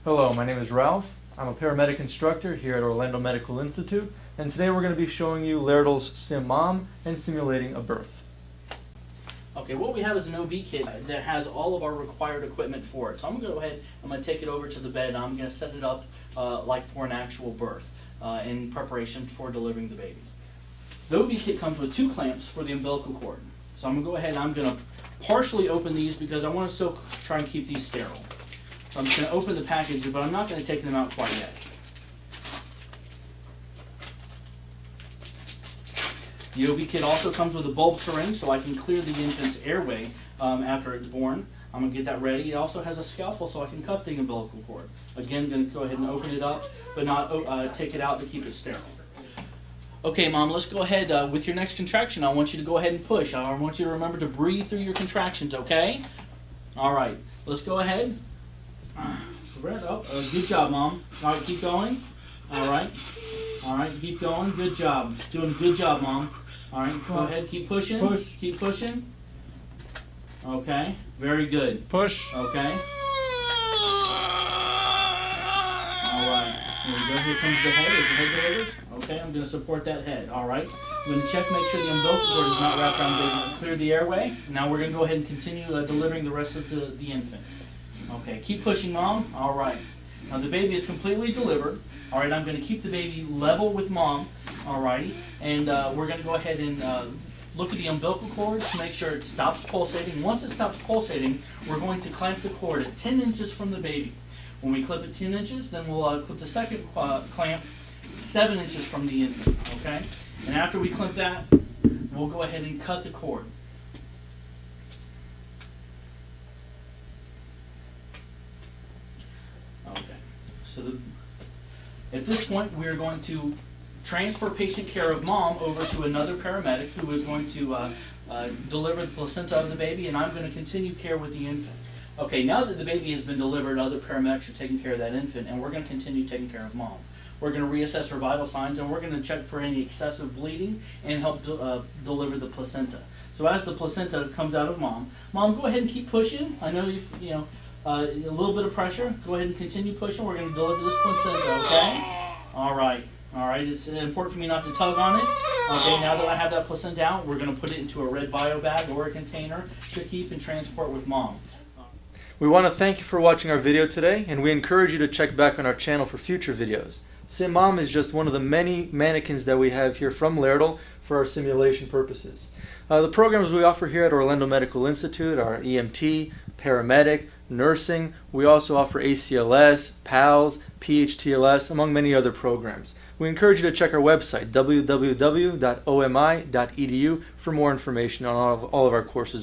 Hello, my name is Ralph. I'm a paramedic instructor here at Orlando Medical Institute, and today we're going to be showing you Laerdal's Sim Mom and simulating a birth. Okay, what we have is an OB kit that has all of our required equipment for it. So I'm going to go ahead, I'm going to take it over to the bed, and I'm going to set it up like for an actual birth in preparation for delivering the baby. The OB kit comes with 2 clamps for the umbilical cord. So I'm going to go ahead and I'm going to partially open these because I want to still try and keep these sterile. So I'm just going to open the package, but I'm not going to take them out quite yet. The OB kit also comes with a bulb syringe so I can clear the infant's airway after it's born. I'm going to get that ready. It also has a scalpel so I can cut the umbilical cord. Again, going to go ahead and open it up, but not take it out to keep it sterile. Okay, Mom, let's go ahead with your next contraction. I want you to go ahead and push. I want you to remember to breathe through your contractions, okay? All right, let's go ahead. Good job, Mom. All right, keep going. All right, keep going. Good job. Doing a good job, Mom. All right, go ahead, keep pushing. Push. Keep pushing. Okay, very good. Push. Okay. All right. Here we go. Here comes the head. Is the head delivers? Okay, I'm going to support that head. All right. I'm going to check, make sure the umbilical cord is not wrapped around the baby. Clear the airway. Now we're going to go ahead and continue delivering the rest of the infant. Okay, keep pushing, Mom. All right. Now the baby is completely delivered. All right, I'm going to keep the baby level with Mom. All righty. And we're going to go ahead and look at the umbilical cord to make sure it stops pulsating. Once it stops pulsating, we're going to clamp the cord at 10 inches from the baby. When we clip it 10 inches, then we'll clip the second clamp 7 inches from the infant, okay? And after we clip that, we'll go ahead and cut the cord. Okay, so at this point, we're going to transfer patient care of Mom over to another paramedic who is going to deliver the placenta of the baby, and I'm going to continue care with the infant. Okay, now that the baby has been delivered, other paramedics are taking care of that infant, and we're going to continue taking care of Mom. We're going to reassess her vital signs, and we're going to check for any excessive bleeding and help deliver the placenta. So as the placenta comes out of Mom, go ahead and keep pushing. I know a little bit of pressure. Go ahead and continue pushing. We're going to deliver this placenta, okay? All right. It's important for me not to tug on it. Okay, now that I have that placenta out, we're going to put it into a red bio bag or a container to keep and transport with Mom. We want to thank you for watching our video today, and we encourage you to check back on our channel for future videos. Sim Mom is just one of the many mannequins that we have here from Laerdal for our simulation purposes. The programs we offer here at Orlando Medical Institute are EMT, paramedic, nursing. We also offer ACLS, PALS, PHTLS, among many other programs. We encourage you to check our website, www.omi.edu, for more information on all of our courses.